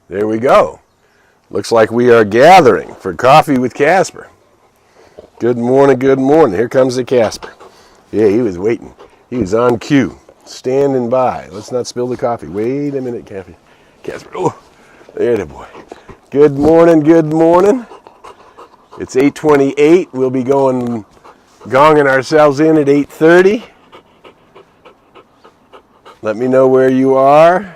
There we go. Looks like we are gathering for coffee with Casper. Good morning, good morning. Here comes the Casper. Yeah, he was waiting. He was on cue, standing by. Let's not spill the coffee. Wait a minute, Casper. Oh, there the boy. Good morning, good morning. It's 8:28. We'll be gonging ourselves in at 8:30. Let me know where you are.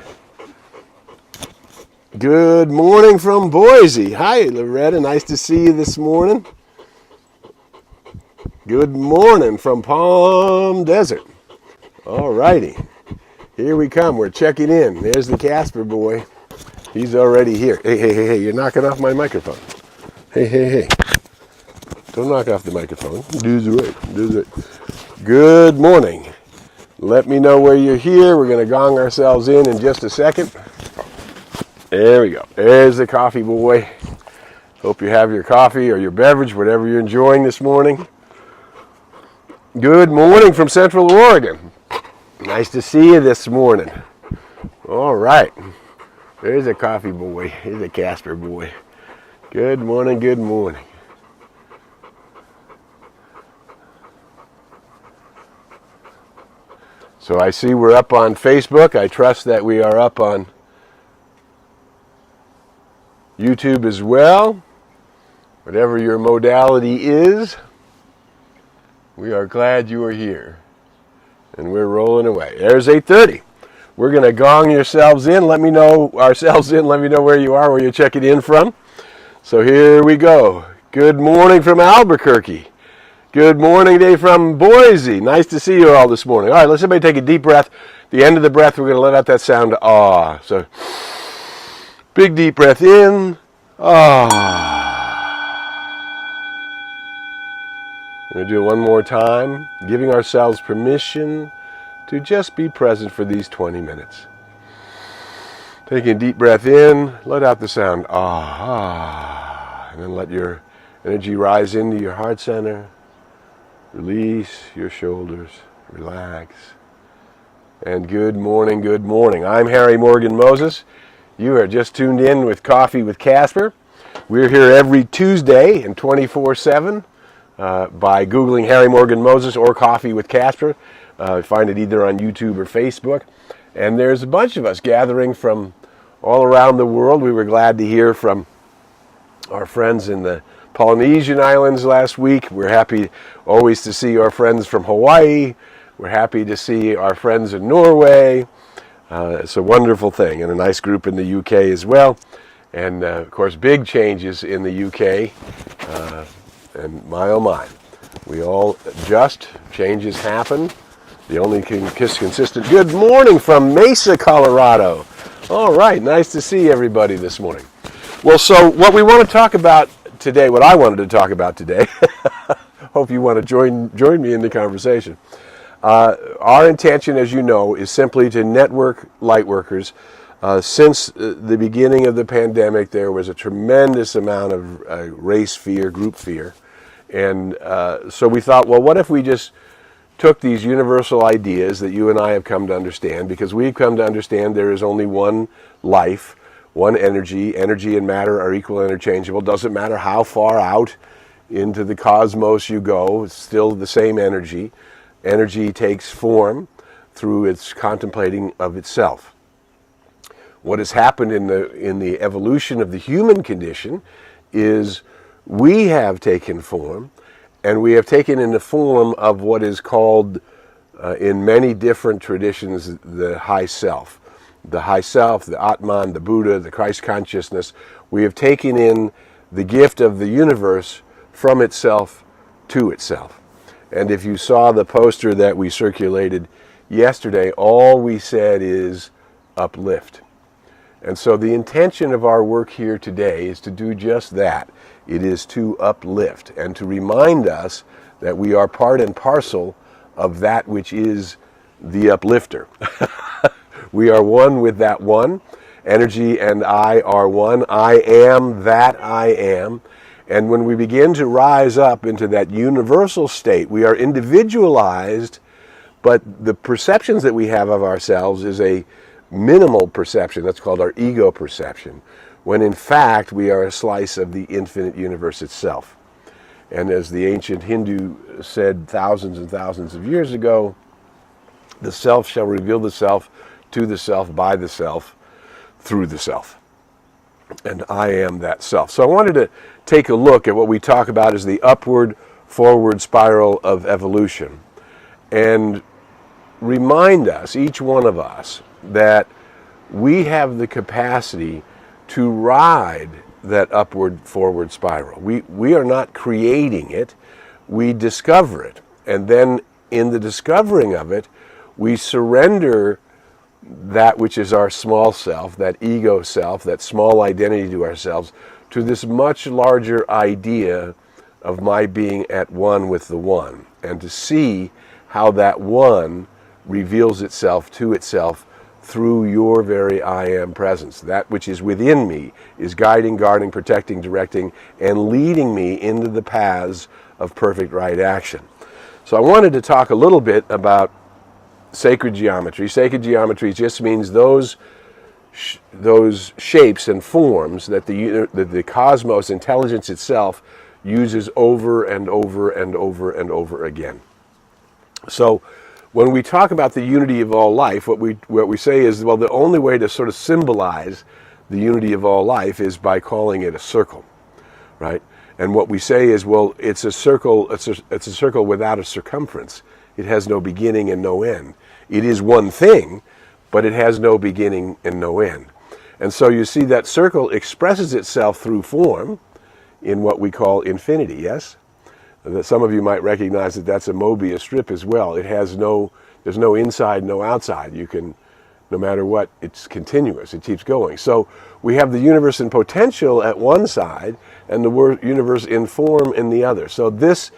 Good morning from Boise. Hi, Loretta. Nice to see you this morning. Good morning from Palm Desert. All righty. Here we come. We're checking in. There's the Casper boy. He's already here. Hey, you're knocking off my microphone. Hey. Don't knock off the microphone. Do it. Good morning. Let me know where you're here. We're going to gong ourselves in just a second. There we go. There's the coffee boy. Hope you have your coffee or your beverage, whatever you're enjoying this morning. Good morning from Central Oregon. Nice to see you this morning. All right. There's a coffee boy. Here's a Casper boy. Good morning, good morning. So I see we're up on Facebook. I trust that we are up on YouTube as well. Whatever your modality is, we are glad you are here. And we're rolling away. There's 8:30. We're going to gong yourselves in. Let me know where you are, where you're checking in from. So here we go. Good morning from Albuquerque. Good morning day from Boise. Nice to see you all this morning. All right, let's everybody take a deep breath. At the end of the breath, we're going to let out that sound ah. So big deep breath in. Ah. We're going to do it one more time, giving ourselves permission to just be present for these 20 minutes. Taking a deep breath in, let out the sound ah. And then let your energy rise into your heart center. Release your shoulders, relax, and good morning, good morning. I'm Harry Morgan Moses. You are just tuned in with Coffee with Casper. We're here every Tuesday and 24/7 by Googling Harry Morgan Moses or Coffee with Casper. Find it either on YouTube or Facebook. And there's a bunch of us gathering from all around the world. We were glad to hear from our friends in the Polynesian Islands last week. We're happy always to see our friends from Hawaii. We're happy to see our friends in Norway. It's a wonderful thing, and a nice group in the UK as well. And, of course, big changes in the UK. And my, oh my, we all adjust. Changes happen. The only consistent. Good morning from Mesa, Colorado. All right, nice to see everybody this morning. Well, so what we want to talk about today, what I wanted to talk about today, hope you want to join me in the conversation. Our intention, as you know, is simply to network lightworkers. Since the beginning of the pandemic, there was a tremendous amount of race fear, group fear. And so we thought, well, what if we just took these universal ideas that you and I have come to understand, because we've come to understand there is only one life, one energy. Energy and matter are equal and interchangeable. Doesn't matter how far out into the cosmos you go, it's still the same energy. Energy takes form through its contemplating of itself. What has happened in the evolution of the human condition is we have taken form, and we have taken in the form of what is called, in many different traditions, the high self. The high self, the Atman, the Buddha, the Christ consciousness. We have taken in the gift of the universe from itself to itself. And if you saw the poster that we circulated yesterday, all we said is uplift. And so the intention of our work here today is to do just that. It is to uplift and to remind us that we are part and parcel of that which is the uplifter. We are one with that one. Energy and I are one. I am that I am. And when we begin to rise up into that universal state, we are individualized, but the perceptions that we have of ourselves is a minimal perception. That's called our ego perception, when in fact we are a slice of the infinite universe itself. And as the ancient Hindu said thousands and thousands of years ago, the self shall reveal the self to the self by the self through the self. And I am that self. So I wanted to take a look at what we talk about as the upward forward spiral of evolution and remind us, each one of us, that we have the capacity to ride that upward forward spiral. We are not creating it, we discover it. And then in the discovering of it, we surrender that which is our small self, that ego self, that small identity to ourselves, to this much larger idea of my being at one with the one, and to see how that one reveals itself to itself through your very I am presence. That which is within me is guiding, guarding, protecting, directing, and leading me into the paths of perfect right action. So I wanted to talk a little bit about sacred geometry. Sacred geometry just means those shapes and forms that the cosmos, intelligence itself, uses over and over and over and over again. So when we talk about the unity of all life, what we say is, well, the only way to sort of symbolize the unity of all life is by calling it a circle, right? And what we say is, well, it's a circle. It's a circle without a circumference. It has no beginning and no end. It is one thing, but it has no beginning and no end. And so you see that circle expresses itself through form in what we call infinity, yes? That some of you might recognize that that's a Mobius strip as well. There's no inside, no outside. You can, no matter what, it's continuous. It keeps going. So we have the universe in potential at one side and the universe in form in the other. So this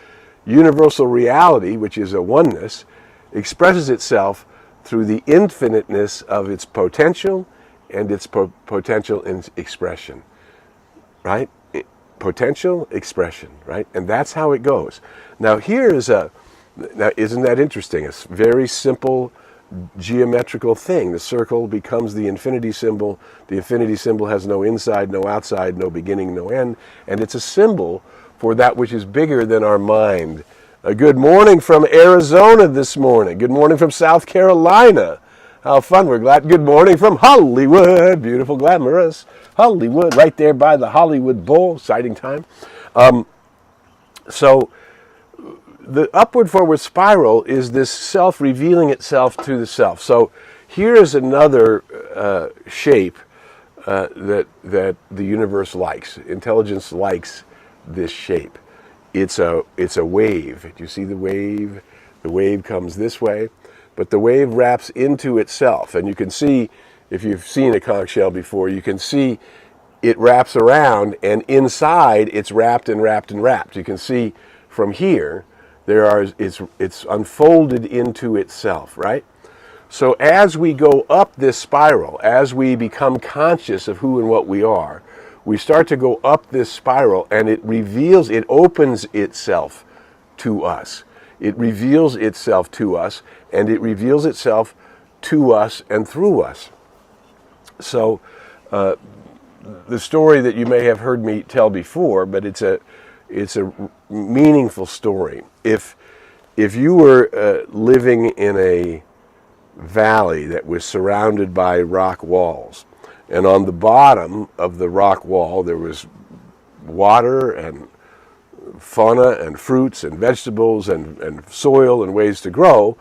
universal reality, which is a oneness, expresses itself through the infiniteness of its potential and its potential in expression, right? Potential, expression, right? And that's how it goes. Now now isn't that interesting? It's a very simple geometrical thing. The circle becomes the infinity symbol. The infinity symbol has no inside, no outside, no beginning, no end. And it's a symbol for that which is bigger than our mind. Good morning from Arizona this morning. Good morning from South Carolina. How fun. We're glad. Good morning from Hollywood. Beautiful, glamorous Hollywood. Right there by the Hollywood Bowl. Exciting time. So the upward forward spiral is this self revealing itself to the self. So here is another shape that the universe likes. Intelligence likes this shape. It's a wave. Do you see the wave? The wave comes this way, but the wave wraps into itself. And you can see, if you've seen a conch shell before, you can see it wraps around, and inside it's wrapped and wrapped and wrapped. You can see from here, it's unfolded into itself, right? So as we go up this spiral, as we become conscious of who and what we are, we start to go up this spiral, and it opens itself to us. It reveals itself to us, and it reveals itself to us and through us. So the story that you may have heard me tell before, but it's a meaningful story. If you were living in a valley that was surrounded by rock walls, and on the bottom of the rock wall there was water and fauna and fruits and vegetables and soil and ways to grow,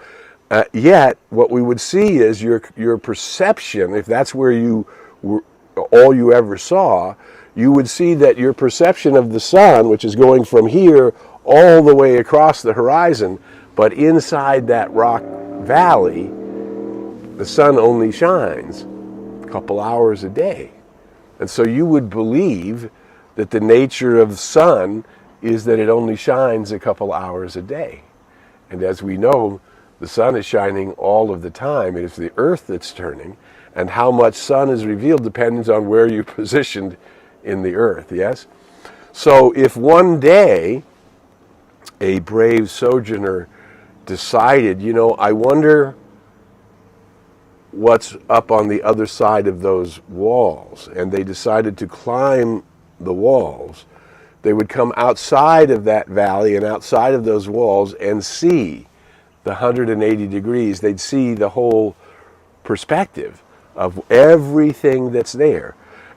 yet what we would see is your perception, if that's where you were, all you ever saw, you would see that your perception of the sun, which is going from here all the way across the horizon, but inside that rock valley, the sun only shines a couple hours a day. And so you would believe that the nature of the sun is that it only shines a couple hours a day. And as we know, the sun is shining all of the time. It is the earth that's turning, and how much sun is revealed depends on where you're positioned in the earth, yes? So if one day a brave sojourner decided, I wonder what's up on the other side of those walls, and they decided to climb the walls, they would come outside of that valley and outside of those walls and see the 180 degrees. They'd see the whole perspective of everything that's there.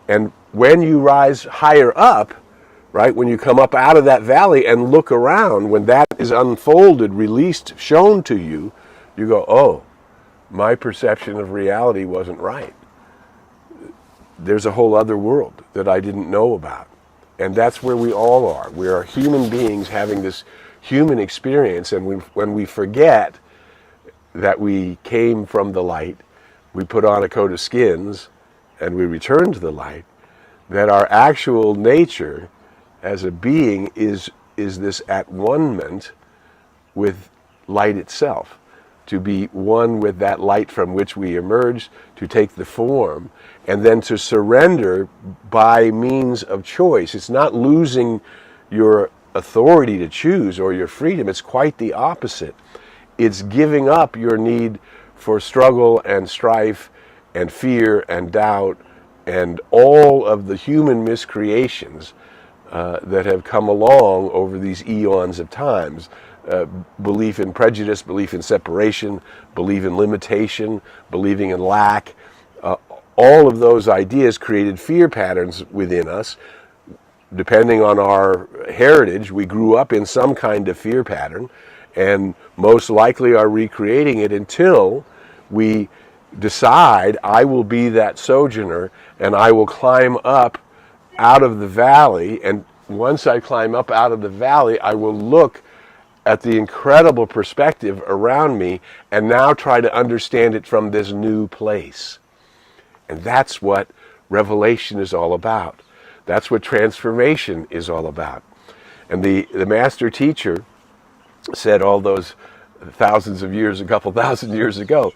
And when you rise higher up, right, when you come up out of that valley and look around, when that is unfolded, released, shown to you, you go, oh, my perception of reality wasn't right. There's a whole other world that I didn't know about. And that's where we all are. We are human beings having this human experience, and when we forget that we came from the light, we put on a coat of skins, and we return to the light, that our actual nature as a being is this at one-ment with light itself, to be one with that light from which we emerged, to take the form, and then to surrender by means of choice. It's not losing your authority to choose or your freedom. It's quite the opposite. It's giving up your need for struggle and strife and fear and doubt and all of the human miscreations that have come along over these eons of times. Belief in prejudice, belief in separation, belief in limitation, believing in lack. All of those ideas created fear patterns within us. Depending on our heritage, we grew up in some kind of fear pattern, and most likely are recreating it until we decide, I will be that sojourner, and I will climb up out of the valley, and once I climb up out of the valley, I will look at the incredible perspective around me and now try to understand it from this new place. And that's what revelation is all about. That's what transformation is all about. And the master teacher said all those thousands of years, a couple thousand years ago,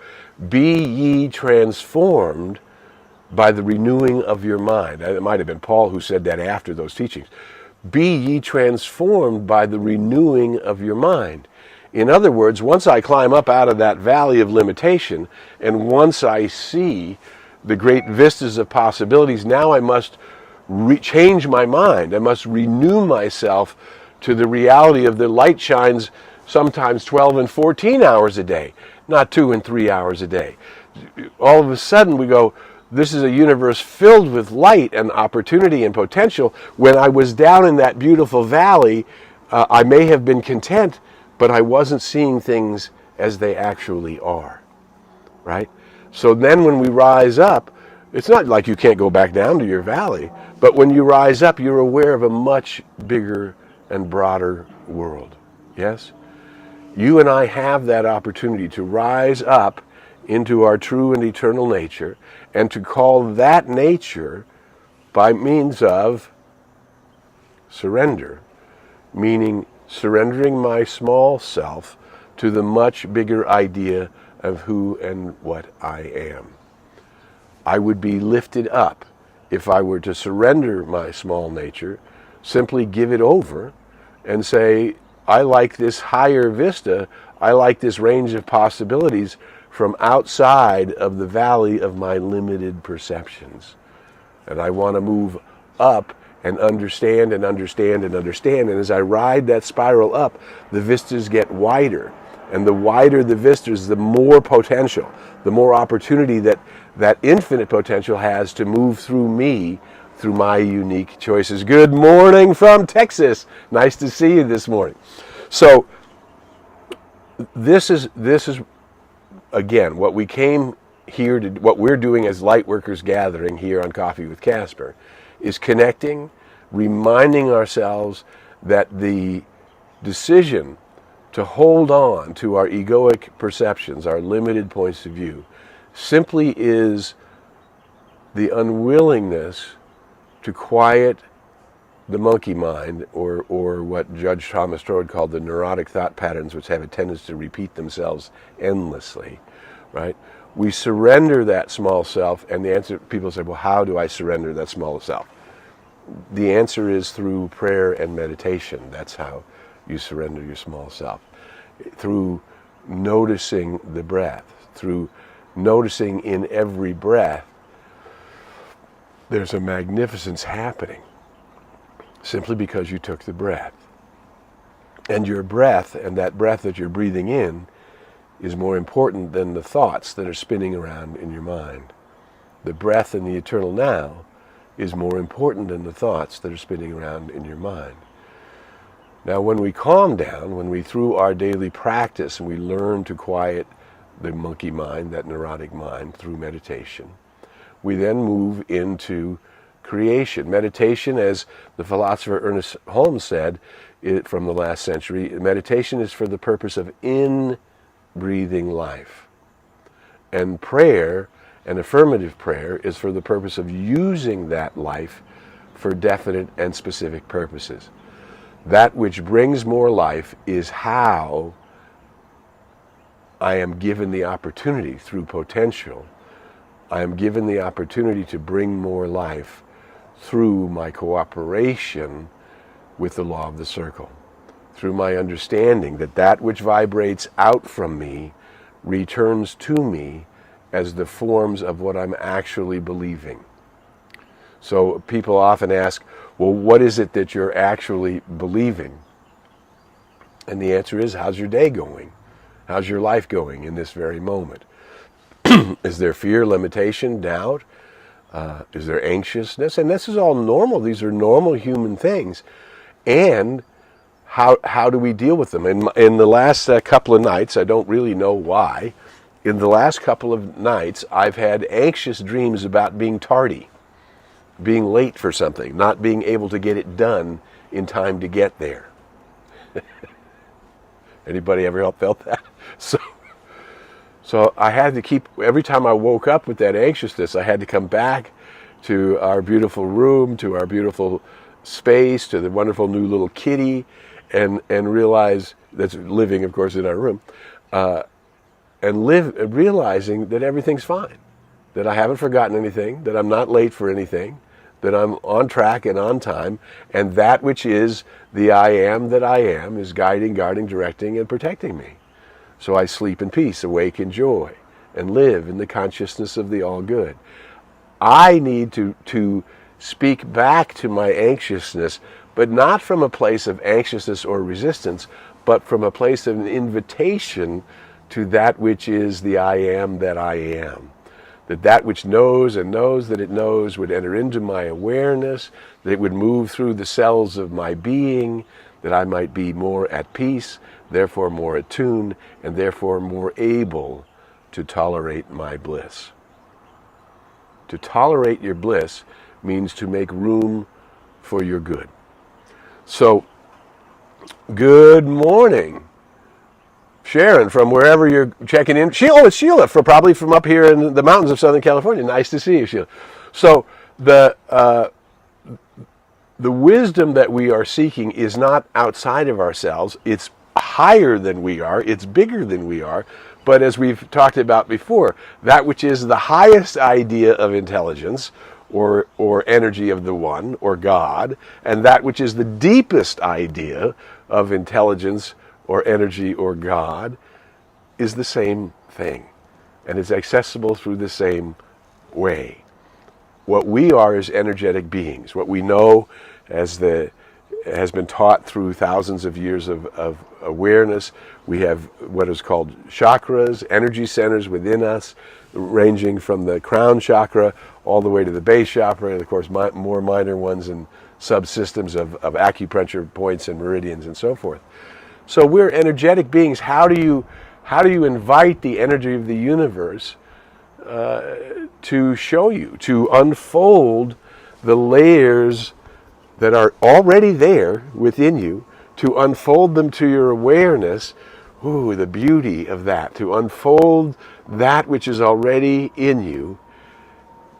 be ye transformed by the renewing of your mind. It might have been Paul who said that after those teachings. Be ye transformed by the renewing of your mind. In other words, once I climb up out of that valley of limitation, and once I see the great vistas of possibilities, now I must change my mind. I must renew myself to the reality of the light shines sometimes 12 and 14 hours a day, not 2 and 3 hours a day. All of a sudden we go, this is a universe filled with light and opportunity and potential. When I was down in that beautiful valley, I may have been content, but I wasn't seeing things as they actually are, right? So then when we rise up, it's not like you can't go back down to your valley, but when you rise up, you're aware of a much bigger and broader world, yes? You and I have that opportunity to rise up into our true and eternal nature, and to call that nature by means of surrender, meaning surrendering my small self to the much bigger idea of who and what I am. I would be lifted up if I were to surrender my small nature, simply give it over and say, I like this higher vista, I like this range of possibilities from outside of the valley of my limited perceptions. And I want to move up and understand and understand and understand. And as I ride that spiral up, the vistas get wider. And the wider the vistas, the more potential, the more opportunity that infinite potential has to move through me, through my unique choices. Good morning from Texas. Nice to see you this morning. So this is again, what we came here to, what we're doing as light workers gathering here on Coffee with Casper, is connecting, reminding ourselves that the decision to hold on to our egoic perceptions, our limited points of view, simply is the unwillingness to quiet the monkey mind, or what Judge Thomas Strode called the neurotic thought patterns, which have a tendency to repeat themselves endlessly, right? We surrender that small self, and the answer, people say, well, how do I surrender that small self? The answer is through prayer and meditation. That's how you surrender your small self. Through noticing the breath, through noticing in every breath, there's a magnificence happening simply because you took the breath. And your breath, and that breath that you're breathing in, is more important than the thoughts that are spinning around in your mind. The breath in the eternal now is more important than the thoughts that are spinning around in your mind. Now, when we calm down, when we, through our daily practice, and we learn to quiet the monkey mind, that neurotic mind, through meditation, we then move into creation. Meditation, as the philosopher Ernest Holmes said from the last century, meditation is for the purpose of in-breathing life. And prayer, and affirmative prayer, is for the purpose of using that life for definite and specific purposes. That which brings more life is how I am given the opportunity through potential. I am given the opportunity to bring more life through my cooperation with the law of the circle, through my understanding that that which vibrates out from me returns to me as the forms of what I'm actually believing. So people often ask, well, what is it that you're actually believing? And the answer is, how's your day going? How's your life going in this very moment? Is there fear, limitation, doubt? Is there anxiousness? And this is all normal. These are normal human things. And how do we deal with them? In the last couple of nights, I don't really know why, in the last couple of nights, I've had anxious dreams about being tardy, being late for something, not being able to get it done in time to get there. Anybody ever felt that? So I had to keep, every time I woke up with that anxiousness, I had to come back to our beautiful room, to our beautiful space, to the wonderful new little kitty, and realize, that's living, of course, in our room, and realizing that everything's fine, that I haven't forgotten anything, that I'm not late for anything, that I'm on track and on time, and that which is the I am that I am is guiding, guarding, directing, and protecting me. So I sleep in peace, awake in joy, and live in the consciousness of the all-good. I need to speak back to my anxiousness, but not from a place of anxiousness or resistance, but from a place of an invitation to that which is the I am that I am. That which knows and knows that it knows would enter into my awareness, that it would move through the cells of my being, that I might be more at peace, therefore more attuned, and therefore more able to tolerate my bliss. To tolerate your bliss means to make room for your good. So, good morning, Sharon, from wherever you're checking in. It's Sheila, probably from up here in the mountains of Southern California. Nice to see you, Sheila. So, the wisdom that we are seeking is not outside of ourselves. It's higher than we are. It's bigger than we are. But as we've talked about before, that which is the highest idea of intelligence or energy of the one, or God, and that which is the deepest idea of intelligence or energy or God is the same thing, and is accessible through the same way. What we are is energetic beings. What we know has been taught through thousands of years of awareness. We have what is called chakras, energy centers within us, ranging from the crown chakra all the way to the base chakra, and of course more minor ones and subsystems of acupressure points and meridians and so forth. So we're energetic beings. How do you invite the energy of the universe to show you, to unfold the layers that are already there within you, to unfold them to your awareness? Ooh, the beauty of that, to unfold that which is already in you,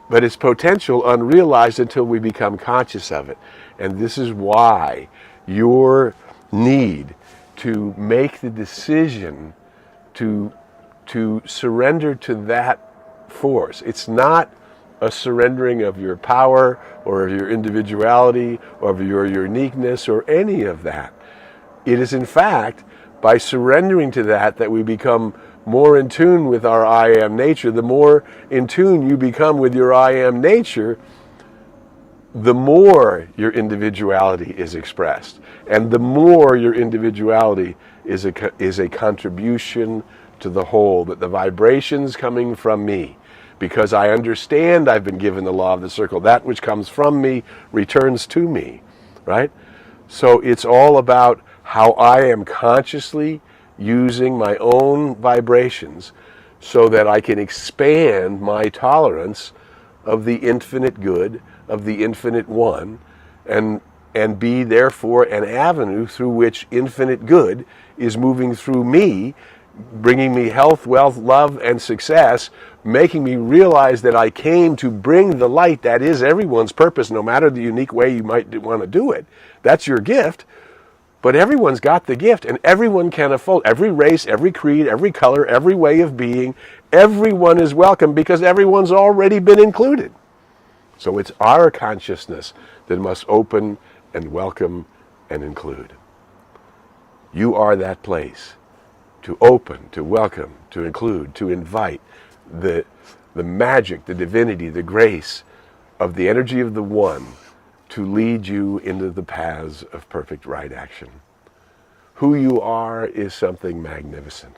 but its potential unrealized until we become conscious of it. And this is why your need to make the decision to surrender to that force. It's not a surrendering of your power or of your individuality or of your uniqueness or any of that. It is in fact by surrendering to that we become more in tune with our I am nature, the more in tune you become with your I am nature, the more your individuality is expressed. And the more your individuality is a contribution to the whole, that the vibrations coming from me, because I understand I've been given the law of the circle, that which comes from me returns to me, right? So it's all about how I am consciously using my own vibrations so that I can expand my tolerance of the infinite good, of the infinite one, and be therefore an avenue through which infinite good is moving through me, bringing me health, wealth, love, and success, making me realize that I came to bring the light that is everyone's purpose, no matter the unique way you might want to do it. That's your gift. But everyone's got the gift, and everyone can unfold. Every race, every creed, every color, every way of being, everyone is welcome because everyone's already been included. So it's our consciousness that must open and welcome and include. You are that place to open, to welcome, to include, to invite the magic, the divinity, the grace of the energy of the one to lead you into the paths of perfect right action. Who you are is something magnificent.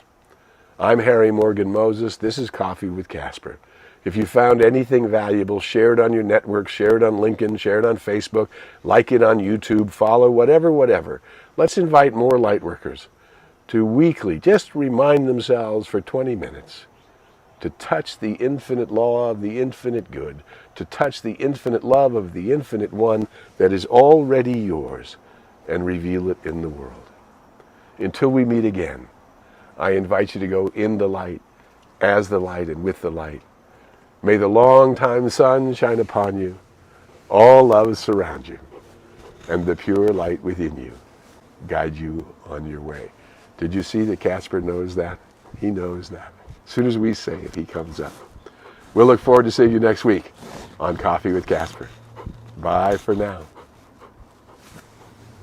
I'm Harry Morgan Moses. This is Coffee with Casper. If you found anything valuable, share it on your network, share it on LinkedIn, share it on Facebook, like it on YouTube, follow, whatever. Let's invite more lightworkers to weekly just remind themselves for 20 minutes to touch the infinite law of the infinite good, to touch the infinite love of the infinite one that is already yours, and reveal it in the world. Until we meet again, I invite you to go in the light, as the light, and with the light. May the long-time sun shine upon you, all love surround you, and the pure light within you guide you on your way. Did you see that Casper knows that? He knows that. As soon as we say it, he comes up. We'll look forward to seeing you next week on Coffee with Casper. Bye for now.